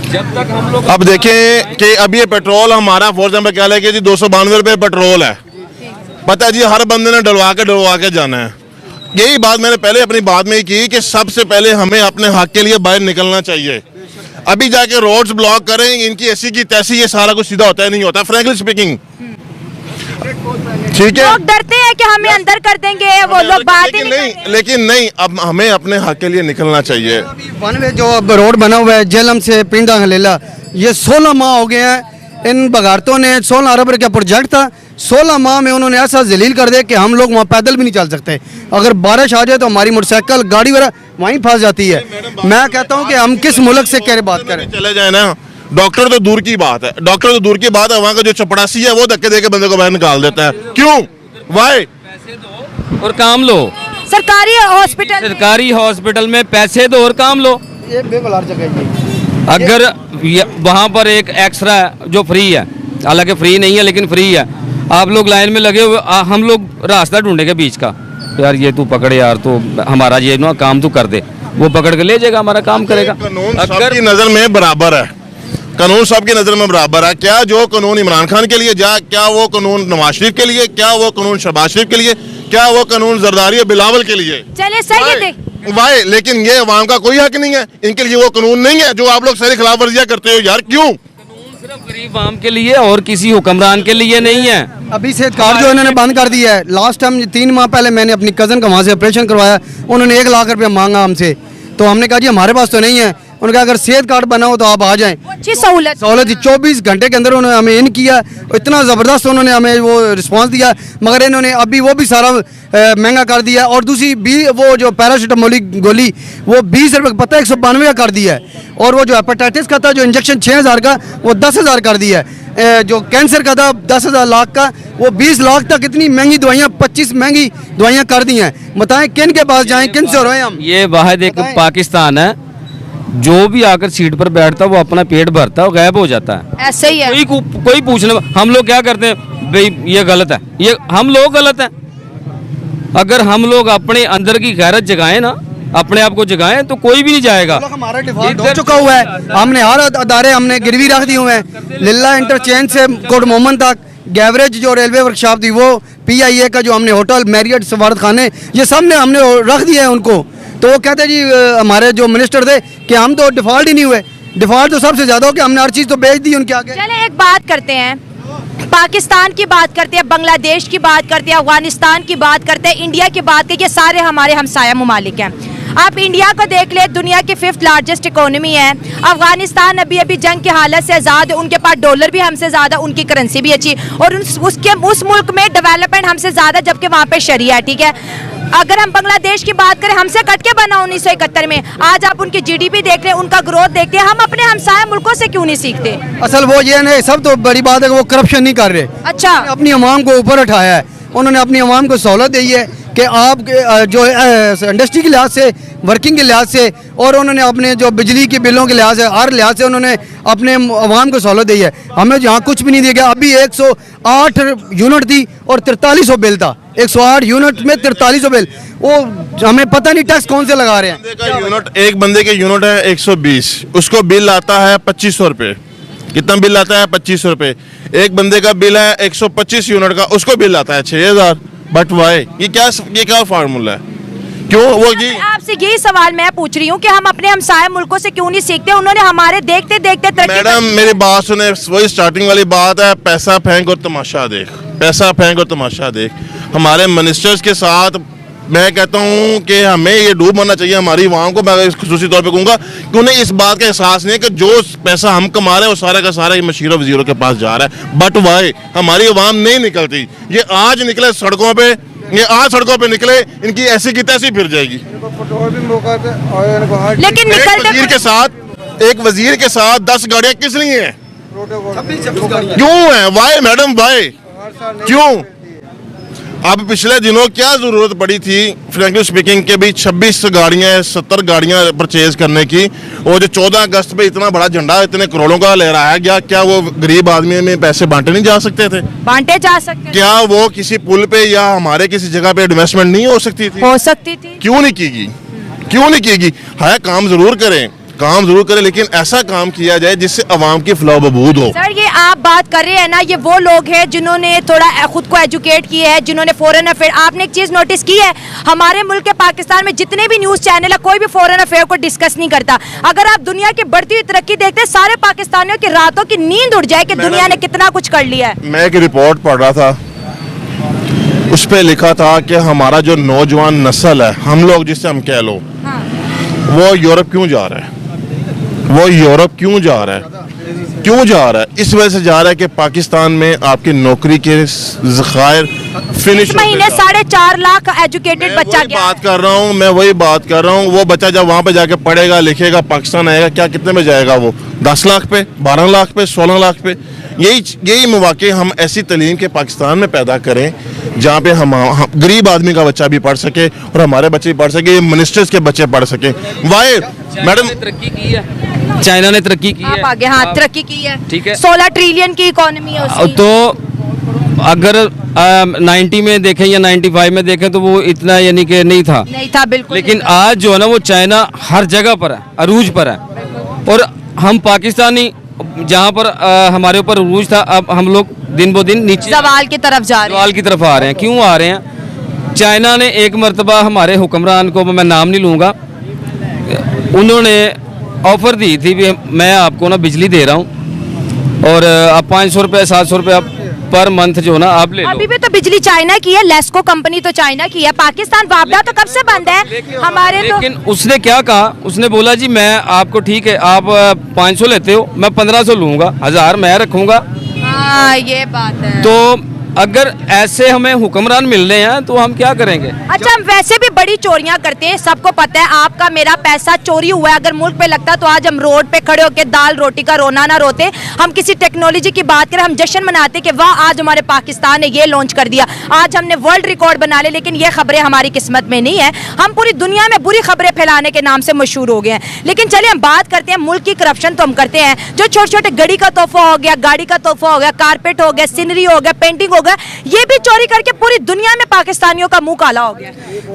[SPEAKER 7] जब तक हम लोग
[SPEAKER 3] अब देखें कि अब ये पेट्रोल हमारा फॉर एग्जाम्पल क्या है कि जी 292 रुपये पेट्रोल है। पता है जी हर बंदे ने डलवा के जाना है। यही बात मैंने पहले अपनी बात में ही की कि सबसे पहले हमें अपने हक के लिए बाहर निकलना चाहिए। अभी जाके रोड्स ब्लॉक करें, इनकी ऐसी की तैसी, ये सारा कुछ सीधा होता है नहीं होता। फ्रैंकली स्पीकिंग ठीक है,
[SPEAKER 2] लोग डरते हैं कि हमें अंदर कर देंगे, वो लोग बात ही
[SPEAKER 3] लेकिन नहीं, अब हमें अपने हक के लिए निकलना चाहिए।
[SPEAKER 4] वन वे जो रोड बना हुआ है जेलम से पिंडा हलेला, ये 16 माह हो गए हैं इन बगारतों ने। 16 अरब रुपये का प्रोजेक्ट था, 16 माह में उन्होंने ऐसा जलील कर दिया कि हम लोग वहाँ पैदल भी नहीं चल सकते। अगर बारिश आ जाए तो हमारी मोटरसाइकिल गाड़ी वगैरह वहीं फंस जाती है। मैं कहता हूँ कि हम किस मुल्क से क्या बात करें।
[SPEAKER 3] चले जाए ना, डॉक्टर तो दूर की बात है, डॉक्टर तो दूर की बात है, वहाँ का जो चपड़ासी है वो धक्के देके बंदे को बाहर निकाल देता है। क्यों? वाई?
[SPEAKER 7] और काम लो,
[SPEAKER 2] सरकारी
[SPEAKER 7] हॉस्पिटल में पैसे दो और काम लो।
[SPEAKER 4] ये बेवलार जगह है।
[SPEAKER 7] अगर वहाँ पर एक एक्सरा है जो फ्री है, हालांकि फ्री नहीं है लेकिन फ्री है, आप लोग लाइन में लगे हुए, हम लोग रास्ता ढूंढेंगे बीच का, यार ये तू पकड़े यार, तो हमारा ये ना काम तू कर दे, वो पकड़ के ले जाएगा, हमारा काम करेगा।
[SPEAKER 3] कानून सबकी नजर में बराबर है, कानून सबकी नजर में बराबर है। क्या जो कानून इमरान खान के लिए क्या वो कानून नवाज शरीफ के लिए, क्या वो कानून शहबाज शरीफ के लिए, क्या वो कानून जरदारी और बिलावल के लिए?
[SPEAKER 2] चले सही है
[SPEAKER 3] वाई, लेकिन ये अवाम का कोई हक नहीं है, इनके लिए वो कानून नहीं है जो आप लोग सारी खिलाफ वर्जियां करते हो। यार क्यों?
[SPEAKER 7] सिर्फ गरीब आम के लिए और किसी हुक्मरान के लिए नहीं है।
[SPEAKER 4] अभी सेहत कार्ड जो इन्होंने बंद कर दिया है। लास्ट टाइम 3 माह पहले मैंने अपनी कज़न का वहाँ से ऑपरेशन करवाया, उन्होंने 1 लाख रुपया मांगा हमसे, तो हमने कहा जी हमारे पास तो नहीं है। उन्होंने कहा अगर सेहत कार्ड बना हो तो आप आ जाएं।
[SPEAKER 2] अच्छी सहूलत
[SPEAKER 4] 24 घंटे के अंदर उन्होंने हमें इन किया, इतना ज़बरदस्त उन्होंने हमें वो रिस्पांस दिया, मगर इन्होंने अभी वो भी सारा महंगा कर दिया। और दूसरी भी वो जो पैरासीटामोल गोली वो 20 रुपये पता है 192 का कर दिया है। और वो जो हेपेटाइटिस का था जो इंजेक्शन 6000 का वो 10,000 कर दिया है। जो कैंसर का था 10,000 लाख का वो 20 लाख तक, इतनी महंगी दवाइयाँ 25 महंगी दवाइयाँ कर दी हैं। बताएं किन के पास जाएं, किन से रोएं हम?
[SPEAKER 7] ये वाहिद एक पाकिस्तान है, जो भी आकर सीट पर बैठता है वो अपना पेट भरता है और गायब हो जाता है।
[SPEAKER 2] ऐसे ही है।
[SPEAKER 7] कोई पूछने, हम लोग क्या करते हैं भाई, ये गलत है, ये हम लोग गलत हैं। अगर हम लोग अपने अंदर की गैरत जगाएं ना, अपने आप को जगाएं, तो कोई भी नहीं जाएगा।
[SPEAKER 4] हमारा डिफॉल्ट हो चुका हुआ है, हमने हर अदारे हमने गिरवी रख दिए हुए हैं। लिल्ला इंटरचेंज से कोट मोहम्मद तक, गैवरेज जो रेलवे वर्कशॉप थी वो, PIA का जो हमने होटल मैरियट सफारत खाने, ये सब ने हमने रख दिए हैं उनको। तो वो कहते जी हमारे जो मिनिस्टर थे कि हम तो डिफॉल्ट ही नहीं हुए। डिफॉल्ट तो सबसे ज्यादा हो कि हमने हर चीज तो बेच दी उनके आगे।
[SPEAKER 2] चले एक बात करते हैं, पाकिस्तान की बात करते हैं, बांग्लादेश की बात करते हैं, अफगानिस्तान की बात करते हैं, इंडिया की बात करते हैं, ये सारे हमारे हमसाया ममालिक हैं। आप इंडिया को देख ले, दुनिया की 5th लार्जेस्ट इकोनॉमी है। अफगानिस्तान अभी अभी जंग की हालत से आज़ाद है, उनके पास डॉलर भी हमसे ज़्यादा, उनकी करेंसी भी अच्छी, और उस मुल्क में डेवलपमेंट हमसे ज़्यादा, जबकि वहाँ पे शरिया है। ठीक है, अगर हम बांग्लादेश की बात करें, हमसे कट के बना 1971 में, आज आप उनकी GDP देख लें, उनका ग्रोथ देखते हैं, हम अपने हमसाया मुल्कों से क्यों नहीं सीखते?
[SPEAKER 4] असल वो ये नहीं, सब तो बड़ी बात है कि वो करप्शन नहीं कर रहे।
[SPEAKER 2] अच्छा,
[SPEAKER 4] अपनी अवाम को ऊपर उठाया है, उन्होंने अपनी अवाम को सहूलत दी है कि आप जो इंडस्ट्री के लिहाज से, वर्किंग के लिहाज से, और उन्होंने अपने जो बिजली के बिलों के लिहाज से, हर लिहाज से उन्होंने अपने अवाम को सहूलत दी है। हमें यहाँ कुछ भी नहीं दिया गया। अभी 108 यूनिट थी और 4300 बिल था, 108 यूनिट में 4300 बिल। वो हमें पता नहीं टैक्स कौन से लगा रहे हैं।
[SPEAKER 3] यूनिट, एक बंदे के यूनिट है 120, उसको बिल आता है 2500 रुपये। कितना बिल आता है? 2500 रुपये। एक बंदे का बिल है 125 यूनिट का, उसको बिल आता है 6000। But why? ये क्या फार्मूला है? क्यों वो ये?
[SPEAKER 2] आपसे यही सवाल मैं पूछ रही हूँ कि हम अपने हमसाया मुल्कों से क्यों नहीं सीखते? उन्होंने हमारे देखते देखते
[SPEAKER 3] मैडम मेरी बात सुने, वही स्टार्टिंग वाली बात है, पैसा फेंक और तमाशा देख, पैसा फेंक और तमाशा देख। हमारे मिनिस्टर्स के साथ मैं कहता हूँ कि हमें ये डूब मरना चाहिए हमारी अवाम को। मैं खुसूसी तौर पे कहूँगा कि उन्हें इस बात का एहसास नहीं है कि जो पैसा हम कमा रहे हैं वो सारा का सारा मशीरों वजीरों के पास जा रहा है। बट वाई हमारी अवाम नहीं निकलती। ये आज निकले सड़कों पे, ये आज सड़कों पे निकले, इनकी ऐसी की तैसी फिर जाएगी।
[SPEAKER 2] लेकिन
[SPEAKER 3] एक वजीर के साथ 10 गाड़ियाँ किस लिए हैं? क्यों है? Why madam why? क्यों? अब पिछले दिनों क्या जरूरत पड़ी थी फ्रैंकली स्पीकिंग के भी 26 गाड़ियां 70 गाड़ियां परचेज करने की, और जो 14 अगस्त पे इतना बड़ा झंडा इतने करोड़ों का लहराया गया, क्या वो गरीब आदमी में पैसे बांटे नहीं जा सकते थे?
[SPEAKER 2] बांटे जा सकते।
[SPEAKER 3] क्या वो किसी पुल पे या हमारे किसी जगह पे इन्वेस्टमेंट नहीं हो सकती थी?
[SPEAKER 2] हो सकती थी।
[SPEAKER 3] क्यों नहीं कीगी? क्यों नहीं कीगी? है काम जरूर करें, काम जरूर करें, लेकिन ऐसा काम किया जाए जिससे अवाम की फलाह बहबूद हो।
[SPEAKER 2] सर ये आप बात कर रहे हैं ना, ये वो लोग हैं जिन्होंने थोड़ा खुद को एजुकेट किया है, जिन्होंने फॉरेन अफेयर, आपने एक चीज नोटिस की है, हमारे मुल्क के पाकिस्तान में जितने भी न्यूज चैनल है कोई भी फॉरेन अफेयर को डिस्कस नहीं करता। अगर आप दुनिया की बढ़ती हुई तरक्की देखते हैं, सारे पाकिस्तानियों की रातों की नींद उड़ जाए कि दुनिया ने कितना कुछ कर लिया है।
[SPEAKER 3] मैं एक रिपोर्ट पढ़ रहा था उस पर लिखा था कि हमारा जो नौजवान नस्ल है, हम लोग जिसे हम कह लो, वो यूरोप क्यों जा रहा है, वो यूरोप क्यों जा रहा है, क्यों जा रहा है? इस वजह से जा रहा है कि पाकिस्तान में आपकी नौकरी के ज़खायर फिनिश
[SPEAKER 2] इस महीने 4.5 लाख एजुकेटेड बच्चा
[SPEAKER 3] वही
[SPEAKER 2] गया।
[SPEAKER 3] बात कर रहा हूँ, मैं वही बात कर रहा हूँ। वो बच्चा जब वहाँ पे जाके पढ़ेगा लिखेगा, पाकिस्तान आएगा, क्या कितने में जाएगा वो? 10 लाख पे, 12 लाख पे, 16 लाख पे। यही मौके हम ऐसी तालीम के पाकिस्तान में पैदा करें जहाँ पे हम गरीब आदमी का बच्चा भी पढ़ सके और हमारे बच्चे भी पढ़ सके, मिनिस्टर्स के बच्चे पढ़ सके। वाई मैडम,
[SPEAKER 7] तरक्की की है, चाइना ने तरक्की की है,
[SPEAKER 2] आप आगे, हाँ, तरक्की की है,
[SPEAKER 7] ठीक है।
[SPEAKER 2] 16 ट्रिलियन की इकोनॉमी है उसकी।
[SPEAKER 7] तो अगर 90 में देखें या 95 में देखें तो वो इतना यानी कि नहीं था,
[SPEAKER 2] नहीं था बिल्कुल।
[SPEAKER 7] लेकिन आज जो है ना वो चाइना हर जगह पर है, अरूज पर है। और हम पाकिस्तानी जहाँ पर हमारे ऊपर अरूज था, अब हम लोग दिन ब दिन नीचे
[SPEAKER 2] सवाल की तरफ जा रहे हैं।
[SPEAKER 7] सवाल की तरफ आ रहे हैं। क्यों आ रहे हैं? चाइना ने एक मरतबा हमारे हुक्मरान को, मैं नाम नहीं लूँगा, उन्होंने ऑफ़र दी थी भी मैं आपको ना बिजली दे रहा हूँ और आप 500 रुपये 700 रुपये पर मंथ जो ना आप ले लो।
[SPEAKER 2] अभी भी तो बिजली चाइना की है, लेस्को कंपनी तो चाइना की है, पाकिस्तान वापडा तो कब से बंद है हमारे तो।
[SPEAKER 7] लेकिन उसने क्या कहा, उसने बोला जी मैं आपको, ठीक है आप 500 लेते हो, मैं 1500 लूँगा, 1000 मैं रखूँगा।
[SPEAKER 2] हाँ ये बात है।
[SPEAKER 7] तो अगर ऐसे हमें हुक्मरान मिल रहे हैं तो हम क्या करेंगे?
[SPEAKER 2] अच्छा, हम वैसे भी बड़ी चोरियां करते हैं, सबको पता है। आपका मेरा पैसा चोरी हुआ है, अगर मुल्क पे लगता तो आज हम रोड पे खड़े होकर दाल रोटी का रोना ना रोते। हम किसी टेक्नोलॉजी की बात करें, हम जश्न मनाते कि वाह आज हमारे पाकिस्तान ने ये लॉन्च कर दिया, आज हमने वर्ल्ड रिकॉर्ड बना लिया। लेकिन ये खबरें हमारी किस्मत में नहीं है, हम पूरी दुनिया में बुरी खबरें फैलाने के नाम से मशहूर हो गए हैं। लेकिन चलिए हम बात करते हैं मुल्क की करप्शन। तो हम करते हैं जो छोटे छोटे घड़ी का तोहफा हो गया, गाड़ी का तोहफा हो गया, कारपेट हो गया, सीनरी हो गया, पेंटिंग हो गया, ये भी चोरी करके पूरी दुनिया में पाकिस्तानियों का मुंह काला हो गया।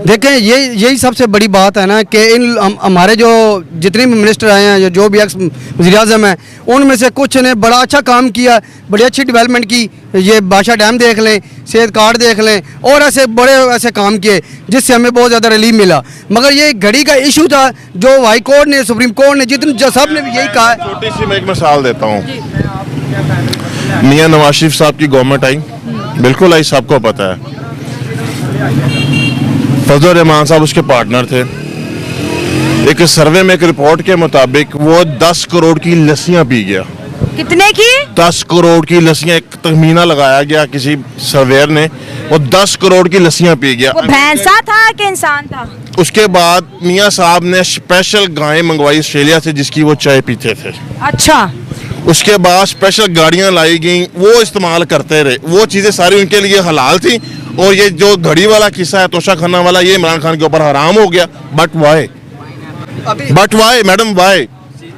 [SPEAKER 4] देखें, यही सबसे बड़ी बात है ना कि हमारे जो जितने भी मिनिस्टर आए हैं, जो भी एक्स वज़ीर आज़म हैं, उनमें से कुछ ने बड़ा अच्छा काम किया, बड़ी अच्छी डेवलपमेंट की। ये बादशाह डैम देख लें, सेहत कार्ड देख लें, और ऐसे बड़े ऐसे काम किए जिससे हमें बहुत ज़्यादा रिलीफ मिला। मगर ये घड़ी का इशू था जो हाई कोर्ट ने, सुप्रीम कोर्ट ने, जितने सब ने भी यही कहा है।
[SPEAKER 3] छोटी सी मैं एक मिसाल देता हूँ। मियाँ नवाज शरीफ साहब की गवर्नमेंट आई, बिल्कुल आई, सबको पता है। फजल रहमान साहब उसके पार्टनर थे। एक सर्वे में एक रिपोर्ट के मुताबिक वो 10 करोड़ की लस्सियां पी गया।
[SPEAKER 2] कितने की?
[SPEAKER 3] 10 करोड़ की लस्सियां, एक तखमीना लगाया गया किसी सर्वेयर ने, वो 10 करोड़ की लस्सियां पी गया।
[SPEAKER 2] वो भैंसा था कि इंसान था?
[SPEAKER 3] उसके बाद मियाँ साहब ने स्पेशल गायें मंगवाई ऑस्ट्रेलिया से जिसकी वो चाय पीते थे।
[SPEAKER 2] अच्छा।
[SPEAKER 3] उसके बाद स्पेशल गाड़ियां लाई गई, वो इस्तेमाल करते रहे। वो चीज़ें सारी उनके लिए हलाल थी। और ये जो घड़ी वाला किस्सा है, तोशा खाना वाला, ये इमरान खान के ऊपर हराम हो गया। But why madam, why?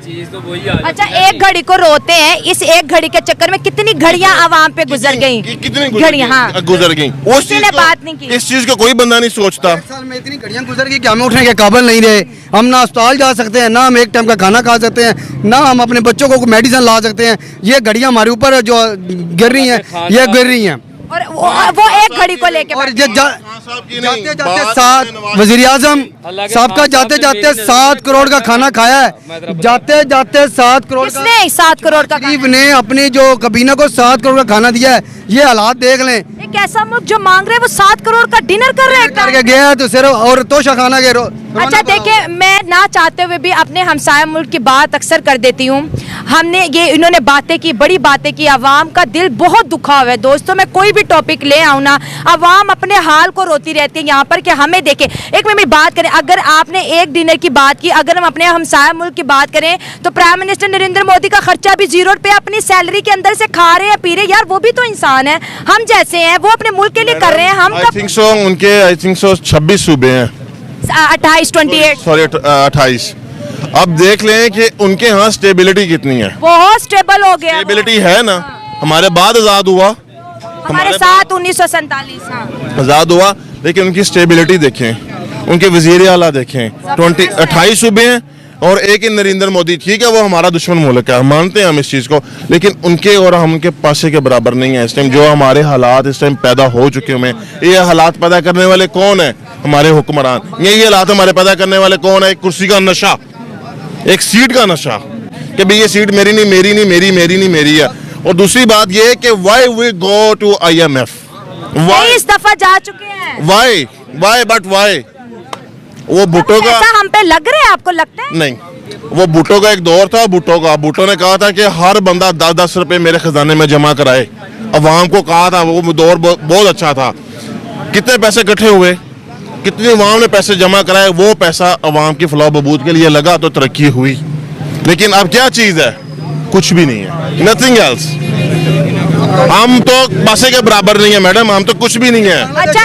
[SPEAKER 2] अच्छा, एक घड़ी को रोते हैं, इस एक घड़ी के चक्कर में कितनी घड़ियां आवाम पे गुजर गई,
[SPEAKER 3] कितनी
[SPEAKER 2] घड़ियां, हाँ,
[SPEAKER 3] गुजर गई।
[SPEAKER 2] किसी ने बात नहीं की।
[SPEAKER 3] इस चीज को कोई बंदा नहीं सोचता।
[SPEAKER 4] साल में इतनी घड़ियां गुजर गई कि हमें उठने के काबिल नहीं रहे। हम ना अस्पताल जा सकते हैं, ना हम एक टाइम का खाना खा सकते हैं, ना हम अपने बच्चों को मेडिसिन ला सकते हैं। ये घड़ियां हमारे ऊपर जो गिर रही हैं, ये गिर रही हैं।
[SPEAKER 2] और वो एक घड़ी को लेके
[SPEAKER 4] और
[SPEAKER 2] बैठे हैं।
[SPEAKER 4] जाते जाते 7 वज़ीर आज़म साहब का जाते जाते 7 करोड़ का खाना खाया है। जाते जाते 7 करोड़ का,
[SPEAKER 2] किसने 7 करोड़ का
[SPEAKER 4] गरीब ने अपनी जो कबीना को 7 करोड़ का खाना दिया है। ये हालात देख लें।
[SPEAKER 2] एक ऐसा मुल्क जो मांग रहे हैं वो 7 करोड़ का डिनर कर रहे
[SPEAKER 4] करके
[SPEAKER 2] हैं।
[SPEAKER 4] गया है तो सिर्फ और तोशा खाना के
[SPEAKER 2] अच्छा देखिए, मैं ना चाहते हुए भी अपने हमसाया मुल्क की बात अक्सर कर देती हूँ। हमने ये, इन्होंने बातें की, बड़ी बातें की, आवाम का दिल बहुत दुखा हुआ है। दोस्तों, मैं कोई भी टॉपिक ले आऊँ ना, आवाम अपने हाल को रोती रहती है यहाँ पर कि हमें देखे। एक मिनट बात करें, अगर आपने एक डिनर की बात की, अगर हम अपने हमसाया मुल्क की बात करें तो प्राइम मिनिस्टर नरेंद्र मोदी का खर्चा भी 0 पे अपनी सैलरी के अंदर से खा रहे हैं, पी रहे। यार वो भी तो इंसान है, हम जैसे हैं, वो अपने मुल्क के लिए कर रहे हैं। हम
[SPEAKER 3] आई थिंक सो 26 सूबे हैं,
[SPEAKER 2] 28
[SPEAKER 3] सॉरी 28। अब देख लें कि उनके यहाँ स्टेबिलिटी कितनी है।
[SPEAKER 2] बहुत स्टेबल हो गया।
[SPEAKER 3] स्टेबिलिटी है ना, हमारे बाद आज़ाद हुआ,
[SPEAKER 2] हमारे साथ 1947
[SPEAKER 3] आज़ाद हुआ, लेकिन उनकी स्टेबिलिटी देखें, उनके वज़ीर आला देखें। 28 सूबे हैं और एक ही नरेंद्र मोदी। ठीक है, वो हमारा दुश्मन मुल्क है, मानते हैं हम इस चीज़ को, लेकिन उनके और हम उनके पासे के बराबर नहीं है। इस टाइम जो हमारे हालात इस टाइम पैदा हो चुके हैं, ये हालात पैदा करने वाले कौन है? हमारे हुक्मरान। यही हालात हमारे पैदा करने वाले कौन है? एक कुर्सी का नशा, एक सीट का नशा कि भाई ये सीट मेरी नहीं, मेरी नहीं, मेरी नहीं, मेरी है। और दूसरी बात ये कि why we go to IMF, Why?
[SPEAKER 2] इस दफा जा चुके हैं।
[SPEAKER 3] Why but why? वो भुट्टो का
[SPEAKER 2] ऐसा हम पे लग रहा है, आपको लगता है?
[SPEAKER 3] नहीं, वो भुट्टो का एक दौर था। भुट्टो ने कहा था कि हर बंदा 10-10 रुपए मेरे खजाने में जमा कराए। अवाम को कहा था, वो दौर बहुत अच्छा था। कितने पैसे इकट्ठे हुए, कितनी अवाम ने पैसे जमा कराए, वो पैसा अवाम की फलाह बहबूद के लिए लगा तो तरक्की हुई। लेकिन अब क्या चीज है? कुछ भी नहीं है, नथिंग एल्स। हम तो पैसे के बराबर नहीं है मैडम, हम तो कुछ भी नहीं है।
[SPEAKER 2] अच्छा,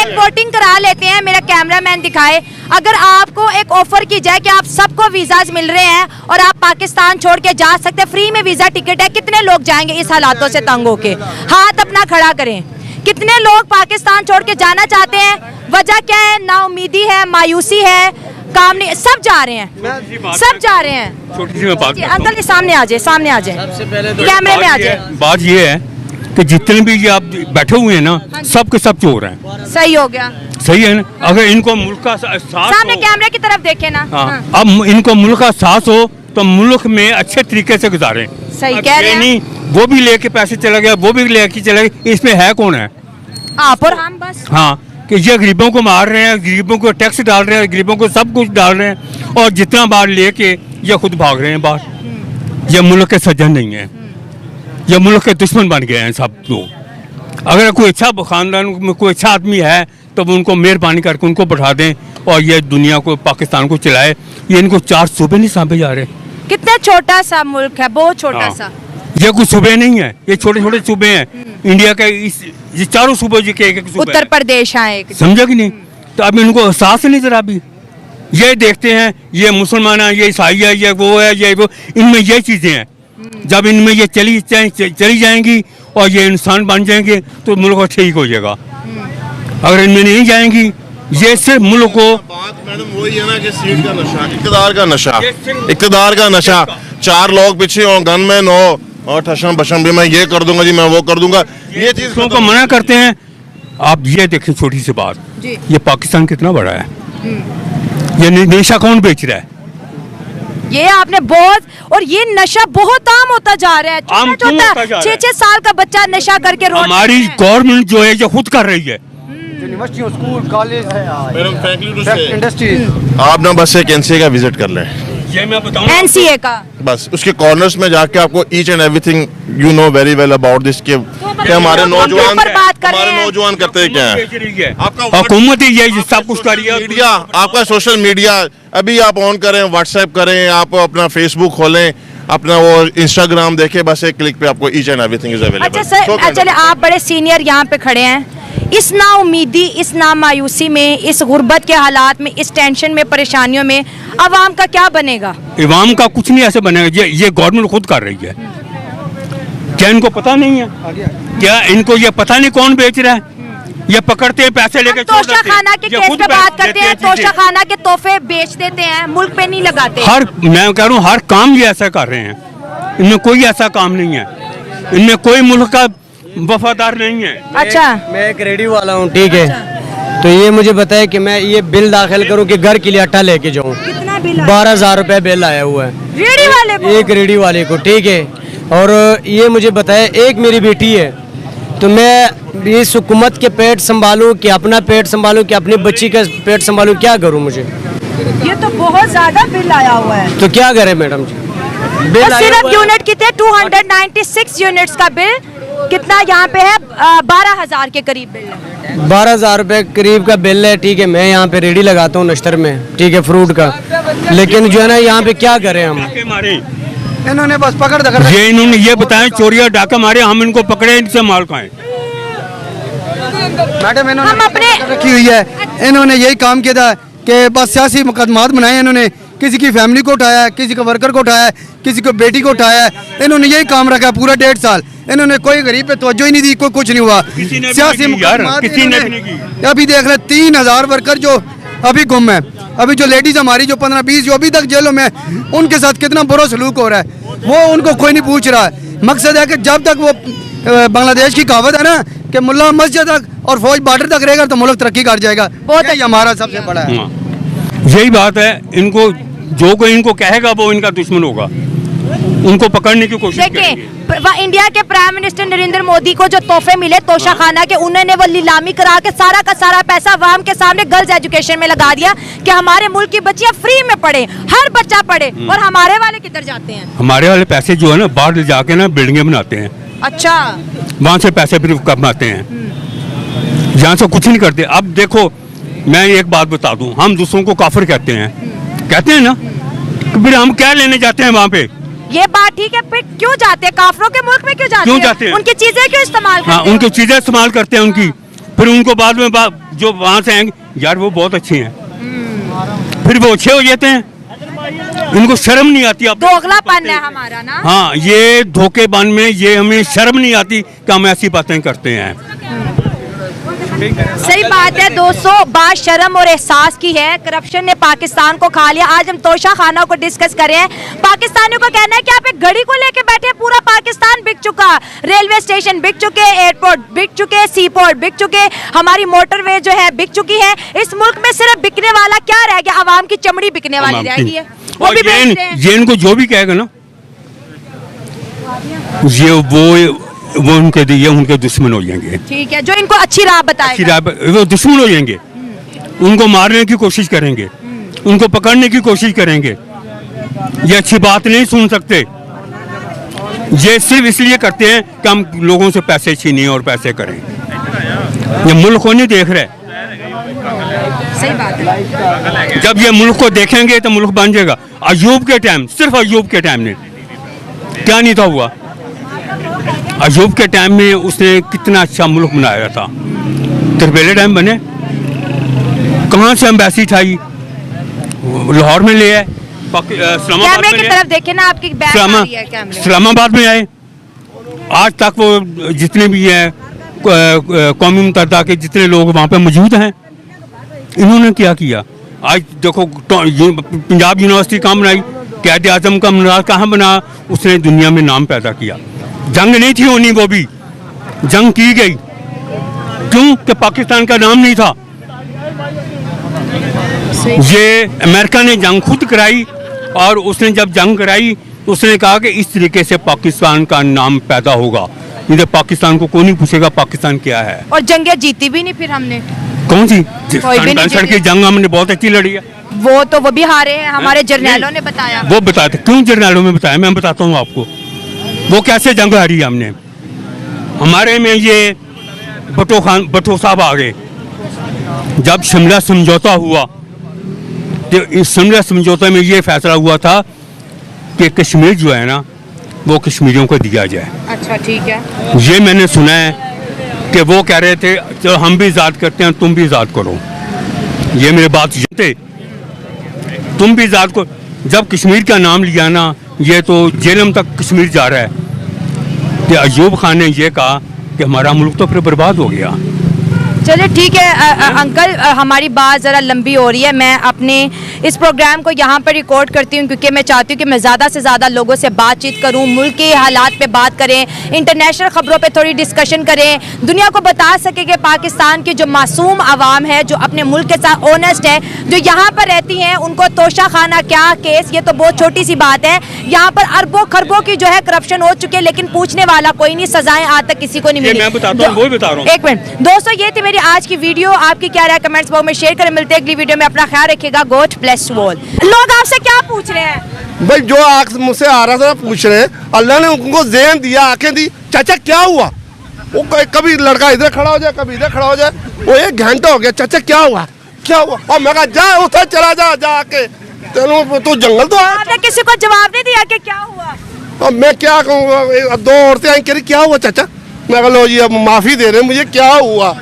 [SPEAKER 2] एक वोटिंग करा लेते हैं, मेरा कैमरामैन दिखाए। अगर आपको एक ऑफर की जाए कि आप सबको वीजाज मिल रहे हैं और आप पाकिस्तान छोड़ के जा सकते हैं, फ्री में वीजा टिकट है, कितने लोग जाएंगे इस हालातों से तंग होके? हाथ अपना खड़ा करें। कितने लोग पाकिस्तान छोड़ के जाना चाहते हैं? वजह क्या है? नाउमीदी है, मायूसी है, काम नहीं, सब जा रहे हैं, सब जा रहे हैं।
[SPEAKER 5] छोटी सी मैं बात
[SPEAKER 2] जी,
[SPEAKER 5] करता हूँ।
[SPEAKER 2] अंकल जी सामने आ जाए, सामने आ जाए,
[SPEAKER 6] सबसे पहले तो
[SPEAKER 2] कैमरे में आ जाए।
[SPEAKER 5] बात ये है कि जितने भी ये आप बैठे हुए हैं ना, सब के सब चोर हैं।
[SPEAKER 2] सही हो गया।
[SPEAKER 5] सही है ना? अगर इनको मुल्क का साथ
[SPEAKER 2] सामने
[SPEAKER 5] हो,
[SPEAKER 2] कैमरे की तरफ देखे ना।
[SPEAKER 5] हाँ, अब इनको मुल्क का साथ हो तो मुल्क में अच्छे तरीके से गुजारें।
[SPEAKER 2] सही
[SPEAKER 5] अब
[SPEAKER 2] कह रहे
[SPEAKER 5] ये
[SPEAKER 2] हैं।
[SPEAKER 5] नहीं, वो भी लेके पैसे चला गया, वो भी लेके चला गया, इसमें है कौन है?
[SPEAKER 2] आप और हम बस।
[SPEAKER 5] हाँ, कि ये गरीबों को मार रहे हैं, गरीबों को टैक्स डाल रहे हैं, गरीबों को सब कुछ डाल रहे हैं, और जितना बार लेके ये खुद भाग रहे हैं बाहर। ये मुल्क के सज्जन नहीं है, ये मुल्क के दुश्मन बन गए हैं सब लोग। अगर कोई अच्छा खानदान में कोई अच्छा आदमी है तो वो उनको मेहरबानी करके उनको बैठा दें और ये दुनिया को, पाकिस्तान को चलाए। ये इनको 4 सूबे नहीं सांभे जा रहे।
[SPEAKER 2] कितना छोटा सा मुल्क है, बहुत छोटा
[SPEAKER 5] हाँ।
[SPEAKER 2] सा।
[SPEAKER 5] ये कुछ सूबे नहीं है, ये छोटे छोटे सूबे हैं इंडिया के। ये चारों सूबे जी के एक सूबे
[SPEAKER 2] उत्तर
[SPEAKER 5] है।
[SPEAKER 2] प्रदेश है एक।
[SPEAKER 5] समझा कि नहीं? तो अब इनको एहसास नहीं जरा भी। ये देखते हैं ये मुसलमान है, ये ईसाई है, ये वो है, ये वो, इनमें ये चीजें हैं। जब इनमें ये चली जाएंगी और ये इंसान बन जाएंगे तो मुल्क ठीक हो जाएगा। अगर इनमें नहीं जाएंगी, ये सिर्फ मुल्क को
[SPEAKER 3] बात मैडम वही है ना कि सीट का नशा, इक़्तिदार का नशा,
[SPEAKER 5] ये सिर्फ-
[SPEAKER 3] इक़्तिदार का नशा। 4 लोग पीछे हो, गनमैन हो और ठशम बशम भी मैं ये कर दूंगा जी, मैं वो कर दूंगा, ये चीज
[SPEAKER 5] दूसरों को मना करते हैं। आप ये देखें, छोटी सी बात,
[SPEAKER 2] जी।
[SPEAKER 5] ये पाकिस्तान कितना बड़ा है। ये नशा कौन बेच रहा है?
[SPEAKER 2] ये आपने बहुत, और ये नशा बहुत आम होता जा रहा है।
[SPEAKER 5] आम क्यों
[SPEAKER 2] छोटा
[SPEAKER 5] होता जा रहा है?
[SPEAKER 2] 6-6 साल का बच्चा नशा करके रोड
[SPEAKER 5] हमारी गवर्नमेंट जो है ये खुद कर रही है।
[SPEAKER 4] University, school, college,
[SPEAKER 3] madam frankly to say
[SPEAKER 4] industries.
[SPEAKER 3] आप ना बस एक एनसीए का विजिट कर लें,
[SPEAKER 5] ये मैं बताऊं,
[SPEAKER 2] NCA का।
[SPEAKER 3] बस उसके कॉर्नर्स में जाके आपको each and everything you know very well about this के हमारे
[SPEAKER 2] हम
[SPEAKER 3] नौजवान
[SPEAKER 2] ऊपर बात कर
[SPEAKER 3] हमारे
[SPEAKER 2] रहे हैं।
[SPEAKER 3] नौजवान करते हैं क्या है।
[SPEAKER 5] बेच रही है।
[SPEAKER 3] आपका
[SPEAKER 5] हुकूमत ही ये सब कुछ कर रही है।
[SPEAKER 3] मीडिया, आपका सोशल मीडिया अभी आप ऑन करें, व्हाट्सएप करें, आप अपना फेसबुक खोलें, अपना वो इंस्टाग्राम देखें, बस एक क्लिक पे आपको each and everything is available.
[SPEAKER 2] अच्छा सर, चले आप बड़े सीनियर यहाँ पे खड़े हैं, इस नाउमीदी, इस नामायूसी में, इस गुर्बत के हालात में, इस टेंशन में, परेशानियों में अवाम का क्या बनेगा?
[SPEAKER 5] इमाम का कुछ नहीं ऐसे बनेगा। ये गवर्नमेंट खुद कर रही है। क्या इनको पता नहीं है? क्या इनको ये पता नहीं कौन बेच रहा है? ये पकड़ते हैं, पैसे लेके
[SPEAKER 2] हम
[SPEAKER 5] छोड़
[SPEAKER 2] तोशा
[SPEAKER 5] देते हैं।
[SPEAKER 2] खाना के
[SPEAKER 5] ये
[SPEAKER 2] केस
[SPEAKER 5] खुद
[SPEAKER 2] पे बात
[SPEAKER 5] देते
[SPEAKER 2] करते हैं,
[SPEAKER 5] चीजें।
[SPEAKER 2] तोशा खाना के तोहफे बेच देते हैं, मुल्क पे नहीं लगाते।
[SPEAKER 5] मैं कह रहा हूँ हर काम ये ऐसा कर रहे हैं। इनमें कोई ऐसा काम नहीं है, इनमें कोई मुल्क का वफादार नहीं है।
[SPEAKER 2] अच्छा,
[SPEAKER 6] मैं एक रेडी वाला हूँ, ठीक है? तो ये मुझे बताए कि मैं ये बिल दाखिल करूँ कि घर के लिए आटा लेके जाऊँ।
[SPEAKER 2] कितना बिल?
[SPEAKER 6] 12,000 रुपये बिल आया हुआ है
[SPEAKER 2] रेडी वाले को?
[SPEAKER 6] एक रेडी वाले को, ठीक है? और ये मुझे बताए, एक मेरी बेटी है, तो मैं इस हुकूमत के पेट संभालूं कि अपना पेट संभालूं कि अपनी बच्ची का पेट संभालूं, क्या करूं मुझे?
[SPEAKER 2] ये तो बहुत ज्यादा बिल आया हुआ है।
[SPEAKER 6] तो क्या करें मैडम जी? बिल
[SPEAKER 2] और
[SPEAKER 6] आया
[SPEAKER 2] सिर्फ
[SPEAKER 6] हुआ है।
[SPEAKER 2] यूनिट कितने? 296 यूनिट्स का बिल कितना यहाँ पे है? 12,000 के करीब बिल है।
[SPEAKER 6] 12,000 रुपये करीब का बिल है, ठीक है? मैं यहाँ पे रेडी लगाता हूँ नश्तर में, ठीक है, फ्रूट का। लेकिन जो है ना, यहाँ पे क्या करें हम?
[SPEAKER 5] डाके मारे,
[SPEAKER 4] इन्होंने बस पकड़ दखल
[SPEAKER 5] ये इन्होंने ये बताया चोरिया डाका मारे, हम इनको पकड़े, इनसे माल खाएं।
[SPEAKER 4] मैडम, इन्होंने
[SPEAKER 2] हम अपने-
[SPEAKER 4] रखी हुई है। इन्होंने यही काम किया था कि बस सियासी मुकदमात बनाए। इन्होंने किसी की फैमिली को उठाया है, किसी को वर्कर को उठाया है, किसी को बेटी को उठाया है। इन्होंने यही काम रखा है पूरा 1.5 साल। इन्होंने कोई गरीब पे तवज्जो ही नहीं दी, कोई कुछ नहीं हुआ।
[SPEAKER 5] किसी ने भी
[SPEAKER 4] सियासी
[SPEAKER 5] नहीं की यार,
[SPEAKER 4] मुकदमात
[SPEAKER 5] किसी ने भी
[SPEAKER 4] इन्होंने-
[SPEAKER 5] नहीं की।
[SPEAKER 4] अभी देख रहे 3,000 वर्कर जो अभी गुम है। अभी जो लेडीज हमारी जो 15-20 जो अभी तक जेलों में, उनके साथ कितना बुरा सलूक हो रहा है, वो उनको कोई नहीं पूछ रहा है। मकसद है कि जब तक वो बांग्लादेश की कहावत है ना कि मुल्ला मस्जिद तक और फौज बॉर्डर तक रहेगा तो मुल्क तरक्की कर जाएगा।
[SPEAKER 2] बहुत
[SPEAKER 4] यही हमारा सबसे बड़ा है।
[SPEAKER 5] हाँ, यही बात है। इनको जो कोई इनको कहेगा वो इनका दुश्मन होगा, उनको पकड़ने की कोशिश
[SPEAKER 2] देखिए,
[SPEAKER 5] करेंगे।
[SPEAKER 2] इंडिया के प्राइम मिनिस्टर नरेंद्र मोदी को जो तोहफे मिले तोशा खाना के, उन्होंने वो नीलामी करा के सारा का सारा पैसा अवाम के सामने गर्ल्स एजुकेशन में लगा दिया कि हमारे मुल्क की बच्चियां फ्री में पढ़े, हर बच्चा पढ़े। और हमारे वाले किधर जाते हैं? हमारे
[SPEAKER 5] वाले पैसे जो है ना बाहर ले जाके ना बिल्डिंगें बनाते हैं।
[SPEAKER 2] अच्छा,
[SPEAKER 5] वहां से पैसे फिर कमाते हैं, यहाँ से कुछ नहीं करते। अब देखो मैं एक बात बता दूं, हम दूसरों को काफिर कहते हैं ना, फिर हम क्या लेने जाते हैं वहाँ पे?
[SPEAKER 2] ये बात ठीक है, फिर क्यों जाते हैं? काफिरों के मुल्क में क्यों जाते हैं? उनकी चीजें क्यों इस्तेमाल करते हैं?
[SPEAKER 5] उनकी चीजें इस्तेमाल करते हैं उनकी, फिर उनको बाद में जो वहाँ से आएंगे यार वो बहुत अच्छी हैं, फिर वो अच्छे हो जाते हैं, उनको शर्म नहीं आती। अब
[SPEAKER 2] दोगलापन है हमारा ना।
[SPEAKER 5] हाँ, ये धोखेबाज में ये हमें शर्म नहीं आती कि हम ऐसी बातें करते हैं।
[SPEAKER 2] सही बात है दोस्तों, बात शर्म और एहसास की है। करप्शन ने पाकिस्तान को खा लिया। आज हम तोशा खाना को डिस्कस कर रहे हैं। पाकिस्तानियों को कहना है कि आप एक घड़ी को लेके बैठे, पूरा पाकिस्तान बिक चुका, रेलवे स्टेशन बिक चुके, एयरपोर्ट बिक चुके, सी पोर्ट बिक चुके, हमारी मोटरवे जो है बिक चुकी है। इस मुल्क में सिर्फ बिकने वाला क्या रह गया? आवाम की चमड़ी बिकने वाली रह गई है। वो भी बेच रहे हैं।
[SPEAKER 5] ये इनको जो भी कहेगा ना, ये वो उनके दुश्मन हो जाएंगे।
[SPEAKER 2] ठीक है, जो इनको अच्छी राह बताएगा
[SPEAKER 5] वो दुश्मन हो जाएंगे, उनको मारने की कोशिश करेंगे, उनको पकड़ने की कोशिश करेंगे। ये अच्छी बात नहीं सुन सकते। ये सिर्फ इसलिए करते हैं कि हम लोगों से पैसे छीनें और पैसे करें। ये मुल्क को नहीं देख रहे।
[SPEAKER 2] सही बात है।
[SPEAKER 5] जब ये मुल्क को देखेंगे तो मुल्क बन जाएगा। अयूब के टाइम, सिर्फ अयूब के टाइम ने क्या नहीं था हुआ। अयूब के टाइम में उसने कितना अच्छा मुल्क बनाया था। तिरबेले टाइम बने, कहाँ से एम्बेसी उठाई, लाहौर में ले आए,
[SPEAKER 2] कैमरे की तरफ देखे ना, आपकी बैक आ रही है कैमरे।
[SPEAKER 5] इस्लामाबाद में आए। आज तक वो जितने भी हैं कौमी मुत्तहिदा के जितने लोग वहाँ पे मौजूद हैं, इन्होंने क्या किया? आज देखो पंजाब यूनिवर्सिटी कहाँ बनाई, कैद आजम का मीनार कहाँ बना, उसने दुनिया में नाम पैदा किया। जंग नहीं थी होनी, वो भी जंग की गई। क्यों? कि पाकिस्तान का नाम नहीं था। ये अमेरिका ने जंग खुद कराई, और उसने जब जंग कराई तो उसने कहा कि इस तरीके से पाकिस्तान का नाम पैदा होगा। नहीं पाकिस्तान को कोई नहीं पूछेगा पाकिस्तान क्या है।
[SPEAKER 2] और जंगें जीती भी नहीं फिर हमने।
[SPEAKER 5] कौन सी? की जंग हमने बहुत अच्छी लड़ी है।
[SPEAKER 2] वो भी हारे हैं, हमारे जर्नैलों ने बताया।
[SPEAKER 5] वो बताते क्यों? जर्नैलों में बताया, मैं बताता हूँ आपको वो कैसे जंग हारी है हमने। हमारे में ये भुट्टो साहब आ गए। जब शिमला समझौता हुआ तो इस शिमला समझौते में ये फैसला हुआ था कि कश्मीर जो है ना वो कश्मीरियों को दिया जाए। अच्छा, ठीक है। ये मैंने सुना है कि वो कह रहे थे चलो हम भी आज़ाद करते हैं, तुम भी आज़ाद करो। ये मेरे बात सुनते, तुम भी आज़ाद करो। जब कश्मीर का नाम लिया ना, ये तो जेलम तक कश्मीर जा रहा है। कि अयूब खान ने ये कहा कि हमारा मुल्क तो फिर बर्बाद हो गया।
[SPEAKER 2] चलिए ठीक है अंकल, हमारी बात ज़रा लंबी हो रही है। मैं अपने इस प्रोग्राम को यहाँ पर रिकॉर्ड करती हूँ क्योंकि मैं चाहती हूँ कि मैं ज़्यादा से ज़्यादा लोगों से बातचीत करूँ, मुल्क के हालात पे बात करें, इंटरनेशनल ख़बरों पे थोड़ी डिस्कशन करें, दुनिया को बता सके कि पाकिस्तान की जो मासूम आवाम है, जो अपने मुल्क के साथ ऑनेस्ट है, जो यहाँ पर रहती हैं, उनको तोशा खाना क्या केस, ये तो बहुत छोटी सी बात है। यहाँ पर अरबों खरबों की जो है करप्शन हो चुकी है, लेकिन पूछने वाला कोई नहीं, सजाएं आज तक किसी को नहीं मिली।
[SPEAKER 5] मैं बताता हूँ, वो बता रहा हूँ।
[SPEAKER 2] एक मिनट दोस्तों, ये थी मेरी आज की वीडियो। आपकी क्या राय कमेंट्स बॉक्स में शेयर करें। मिलते हैं अगली वीडियो में, अपना ख्याल रखिएगा। God bless you all. लोग आपसे क्या पूछ रहे हैं?
[SPEAKER 8] भाई जो आंख मुझसे आ रहा था पूछ रहे हैं, अल्लाह ने उनको ज़हन दिया, आंखें दी, चाचा क्या हुआ? वो कभी लड़का इधर खड़ा हो जाए, कभी इधर खड़ा हो जाए। वो 1 घंटा हो गया, चाचा क्या हुआ, क्या हुआ? और मैं कहा जा उधर चला जा, जाके तू जंगल तो
[SPEAKER 2] आपने किसी को जवाब नहीं दिया कि क्या हुआ?
[SPEAKER 8] अब मैं क्या कहूँ? 2 औरतें आई, कह रही क्या हुआ चाचा? मैं कहा लो जी अब माफ़ी दे रहे हैं मुझे, क्या हुआ?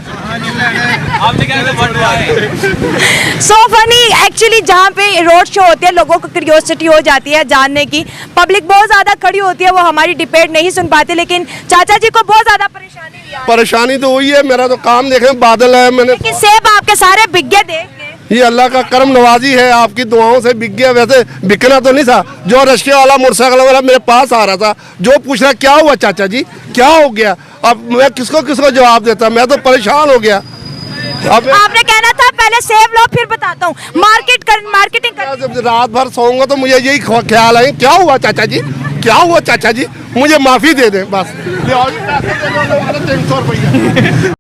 [SPEAKER 2] सो फनी एक्चुअली, जहाँ पे रोड शो होते हैं लोगों को क्यूरियोसिटी हो जाती है जानने की, पब्लिक बहुत ज्यादा खड़ी होती है, वो हमारी डिबेट नहीं सुन पाते, लेकिन चाचा जी को बहुत ज्यादा परेशानी हुई।
[SPEAKER 8] परेशानी तो वही है, मेरा तो काम देखे बादल है, मैंने
[SPEAKER 2] सेब आपके सारे बिक गए देख के।
[SPEAKER 8] ये अल्लाह का करम नवाजी है, आपकी दुआओं से बिक गया। वैसे बिकना तो नहीं था। जो रशिया वाला मोटरसाइकिल वाला मेरे पास आ रहा था, जो पूछ रहा क्या हुआ चाचा जी, क्या हो गया? अब मैं किसको जवाब देता? मैं तो परेशान हो गया।
[SPEAKER 2] अब आपने कहना था पहले सेब लो फिर बताता हूँ, मार्केटिंग कर।
[SPEAKER 8] रात भर सोऊंगा तो मुझे यही ख्याल है क्या हुआ चाचा जी, क्या हुआ चाचा जी, मुझे माफ़ी दे दें बस। ले आओ जी, पैसे दे दो, 300 रुपये।